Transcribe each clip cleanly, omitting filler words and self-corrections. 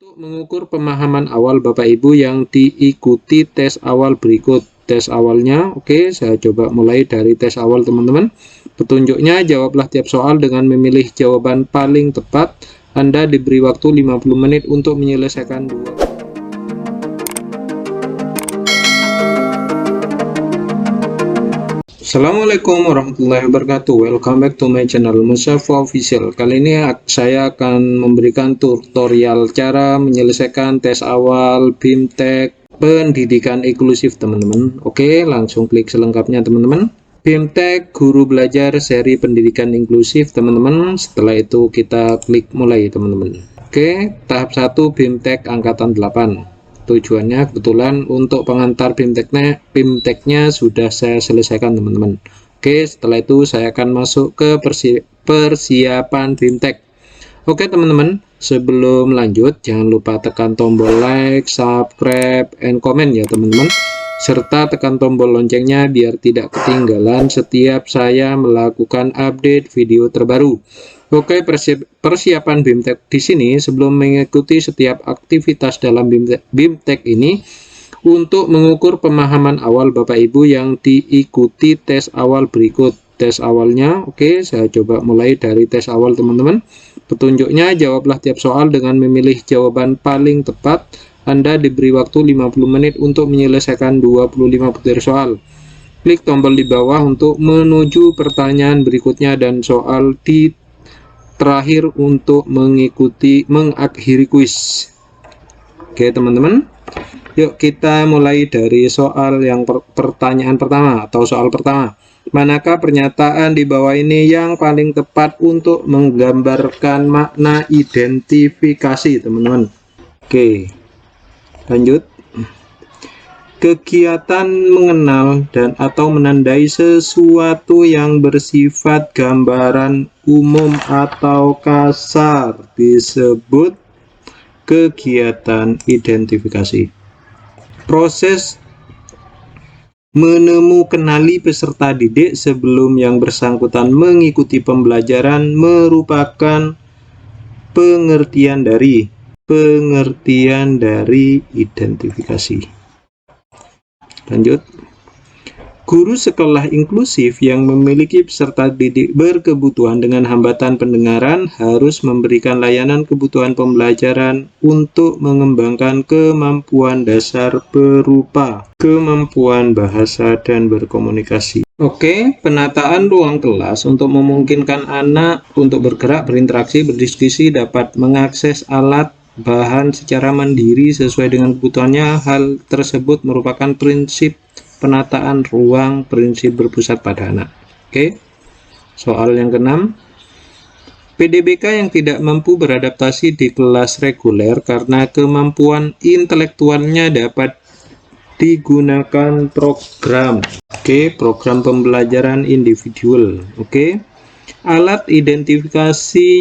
Untuk mengukur pemahaman awal Bapak Ibu yang diikuti tes awal berikut. Tes awalnya, oke, saya coba mulai dari tes awal teman-teman. Petunjuknya, jawablah tiap soal dengan memilih jawaban paling tepat. Anda diberi waktu 50 menit untuk menyelesaikan dua. Assalamualaikum warahmatullahi wabarakatuh. Welcome back to my channel Musafa Official. Kali ini saya akan memberikan tutorial cara menyelesaikan tes awal BIMTEK pendidikan inklusif teman-teman. Oke, langsung klik selengkapnya teman-teman. BIMTEK Guru Belajar seri pendidikan inklusif teman-teman. Setelah itu kita klik mulai teman-teman. Oke, tahap 1 BIMTEK angkatan 8. Tujuannya kebetulan untuk pengantar BIMTEK-nya sudah saya selesaikan teman-teman. Oke, setelah itu saya akan masuk ke persiapan BIMTEK. Oke teman-teman, sebelum lanjut jangan lupa tekan tombol like, subscribe, and comment ya teman-teman, serta tekan tombol loncengnya biar tidak ketinggalan setiap saya melakukan update video terbaru. Oke, persiapan BIMTEK di sini sebelum mengikuti setiap aktivitas dalam BIMTEK ini untuk mengukur pemahaman awal Bapak Ibu yang diikuti tes awal berikut. Tes awalnya, oke, saya coba mulai dari tes awal teman-teman. Petunjuknya, jawablah tiap soal dengan memilih jawaban paling tepat. Anda diberi waktu 50 menit untuk menyelesaikan 25 butir soal. Klik tombol di bawah untuk menuju pertanyaan berikutnya dan soal di terakhir untuk mengakhiri kuis. Oke teman-teman, yuk kita mulai dari soal yang pertanyaan pertama atau soal pertama. Manakah pernyataan di bawah ini yang paling tepat untuk menggambarkan makna identifikasi teman-teman? Oke, lanjut. Kegiatan mengenal dan atau menandai sesuatu yang bersifat gambaran umum atau kasar disebut kegiatan identifikasi. Proses mengenali peserta didik sebelum yang bersangkutan mengikuti pembelajaran merupakan pengertian dari identifikasi. Lanjut. Guru sekolah inklusif yang memiliki peserta didik berkebutuhan dengan hambatan pendengaran harus memberikan layanan kebutuhan pembelajaran untuk mengembangkan kemampuan dasar berupa kemampuan bahasa dan berkomunikasi. Oke, penataan ruang kelas untuk memungkinkan anak untuk bergerak, berinteraksi, berdiskusi, dapat mengakses alat bahan secara mandiri sesuai dengan kebutuhannya. Hal tersebut merupakan prinsip penataan ruang, prinsip berpusat pada anak. Oke, soal yang keenam. PDBK yang tidak mampu beradaptasi di kelas reguler karena kemampuan intelektualnya dapat digunakan program. Oke, program pembelajaran individual. Oke, alat identifikasi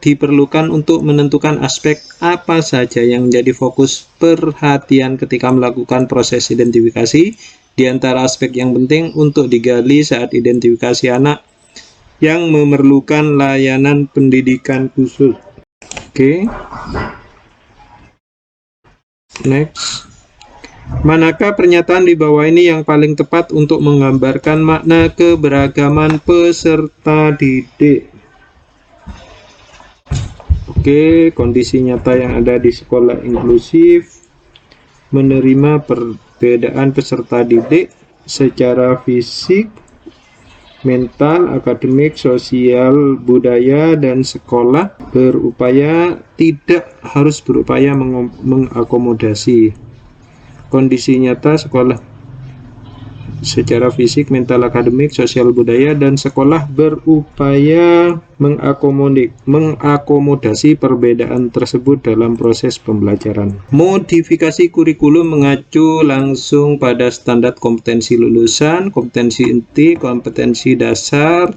diperlukan untuk menentukan aspek apa saja yang menjadi fokus perhatian ketika melakukan proses identifikasi. Di antara aspek yang penting untuk digali saat identifikasi anak yang memerlukan layanan pendidikan khusus. Oke. Next. Manakah pernyataan di bawah ini yang paling tepat untuk menggambarkan makna keberagaman peserta didik? Oke, kondisi nyata yang ada di sekolah inklusif menerima perbedaan peserta didik secara fisik, mental, akademik, sosial, budaya, dan sekolah tidak harus berupaya mengakomodasi. Kondisi nyata sekolah secara fisik, mental, akademik, sosial, budaya, dan sekolah berupaya mengakomodasi perbedaan tersebut dalam proses pembelajaran. Modifikasi kurikulum mengacu langsung pada standar kompetensi lulusan, kompetensi inti, kompetensi dasar,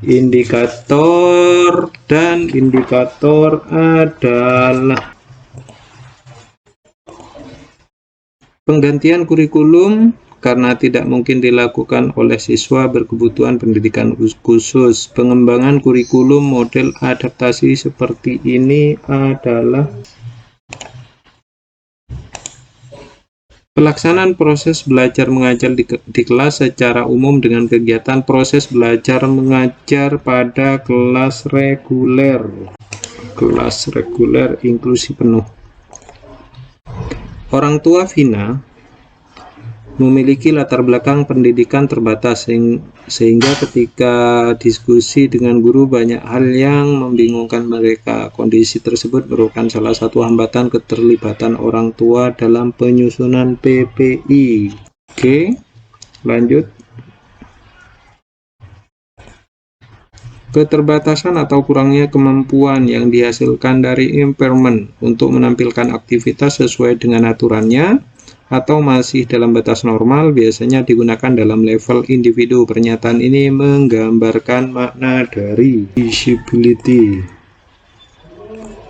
indikator, dan indikator adalah penggantian kurikulum karena tidak mungkin dilakukan oleh siswa berkebutuhan pendidikan khusus. Pengembangan kurikulum model adaptasi seperti ini adalah Pelaksanaan proses belajar mengajar di kelas secara umum dengan kegiatan proses belajar mengajar pada kelas reguler inklusi penuh. Orang tua Vina memiliki latar belakang pendidikan terbatas, sehingga ketika diskusi dengan guru banyak hal yang membingungkan mereka. Kondisi tersebut merupakan salah satu hambatan keterlibatan orang tua dalam penyusunan PPI. Oke, lanjut. Keterbatasan atau kurangnya kemampuan yang dihasilkan dari impairment untuk menampilkan aktivitas sesuai dengan aturannya atau masih dalam batas normal biasanya digunakan dalam level individu. Pernyataan ini menggambarkan makna dari disability.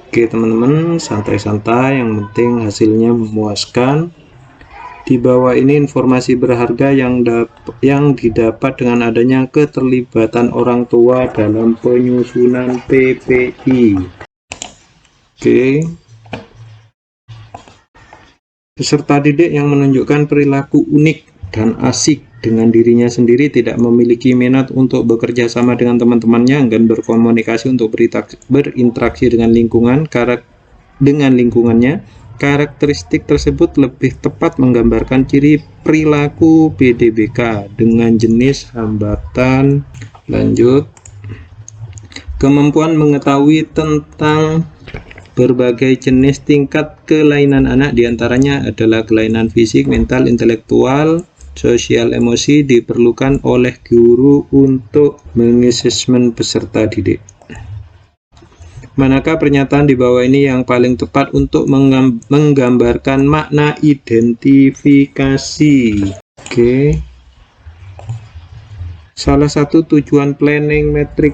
Oke teman-teman, santai-santai, yang penting hasilnya memuaskan. Di bawah ini informasi berharga yang didapat dengan adanya keterlibatan orang tua dalam penyusunan PPI. Oke. Peserta didik yang menunjukkan perilaku unik dan asik dengan dirinya sendiri, tidak memiliki minat untuk bekerja sama dengan teman-temannya, enggan berkomunikasi untuk berinteraksi dengan lingkungannya. Karakteristik tersebut lebih tepat menggambarkan ciri perilaku PDBK dengan jenis hambatan. Lanjut. Kemampuan mengetahui tentang berbagai jenis tingkat kelainan anak, diantaranya adalah kelainan fisik, mental, intelektual, sosial, emosi, diperlukan oleh guru untuk mengasesmen peserta didik. Manakah pernyataan di bawah ini yang paling tepat untuk menggambarkan makna identifikasi? Oke. Salah satu tujuan planning metrik.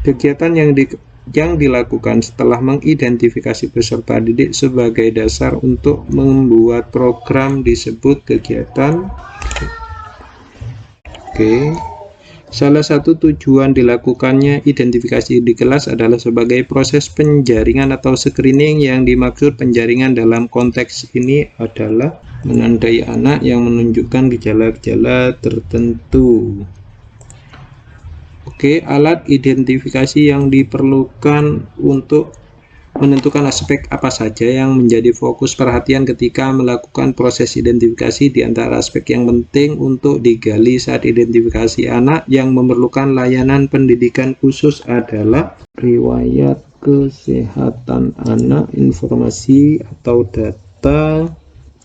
Kegiatan yang dilakukan setelah mengidentifikasi peserta didik sebagai dasar untuk membuat program disebut kegiatan. Oke. Salah satu tujuan dilakukannya identifikasi di kelas adalah sebagai proses penjaringan atau screening. Yang dimaksud penjaringan dalam konteks ini adalah menandai anak yang menunjukkan gejala-gejala tertentu. Oke, alat identifikasi yang diperlukan untuk menentukan aspek apa saja yang menjadi fokus perhatian ketika melakukan proses identifikasi. Di antara aspek yang penting untuk digali saat identifikasi anak yang memerlukan layanan pendidikan khusus adalah riwayat kesehatan anak, informasi atau data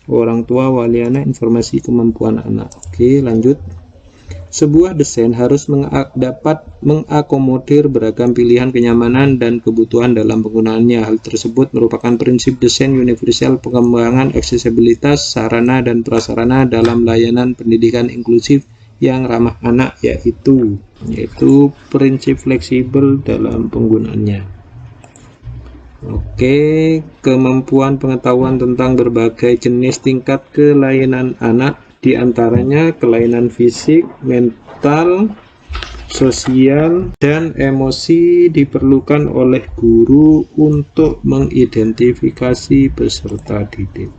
orang tua wali anak, informasi kemampuan anak. Oke, lanjut. Sebuah desain harus dapat mengakomodir beragam pilihan kenyamanan dan kebutuhan dalam penggunaannya. Hal tersebut merupakan prinsip desain universal pengembangan aksesibilitas sarana dan prasarana dalam layanan pendidikan inklusif yang ramah anak, yaitu prinsip fleksibel dalam penggunaannya. Oke, kemampuan pengetahuan tentang berbagai jenis tingkat kelainan anak, di antaranya kelainan fisik, mental, sosial, dan emosi, diperlukan oleh guru untuk mengidentifikasi peserta didik.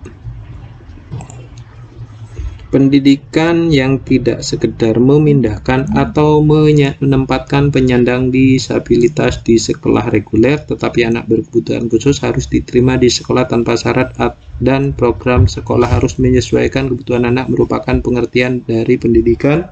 Pendidikan yang tidak sekedar memindahkan atau menempatkan penyandang disabilitas di sekolah reguler, tetapi anak berkebutuhan khusus harus diterima di sekolah tanpa syarat, dan program sekolah harus menyesuaikan kebutuhan anak merupakan pengertian dari pendidikan.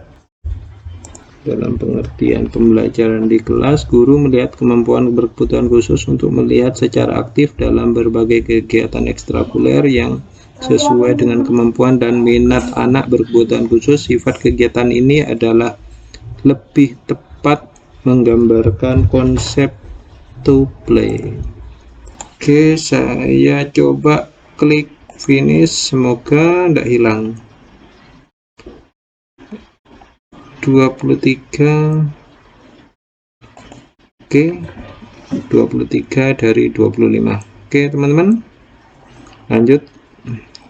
Dalam pengertian pembelajaran di kelas, guru melihat kemampuan berkebutuhan khusus untuk melihat secara aktif dalam berbagai kegiatan ekstrakurikuler yang sesuai dengan kemampuan dan minat anak berkebutuhan khusus. Sifat kegiatan ini adalah lebih tepat menggambarkan konsep to play. Oke, saya coba klik finish, semoga tidak hilang. 23. Oke, 23 dari 25. Oke teman-teman, lanjut.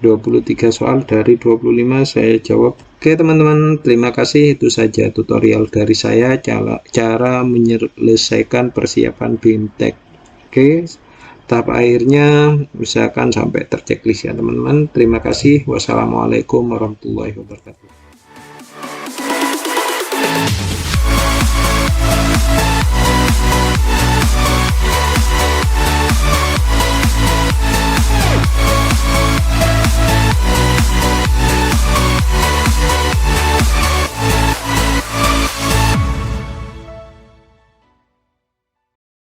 23 soal dari 25 saya jawab. Oke teman-teman, terima kasih. Itu saja tutorial dari saya cara menyelesaikan persiapan BIMTEK. Oke, tahap akhirnya misalkan sampai terchecklist ya teman-teman. Terima kasih. Wassalamualaikum warahmatullahi wabarakatuh.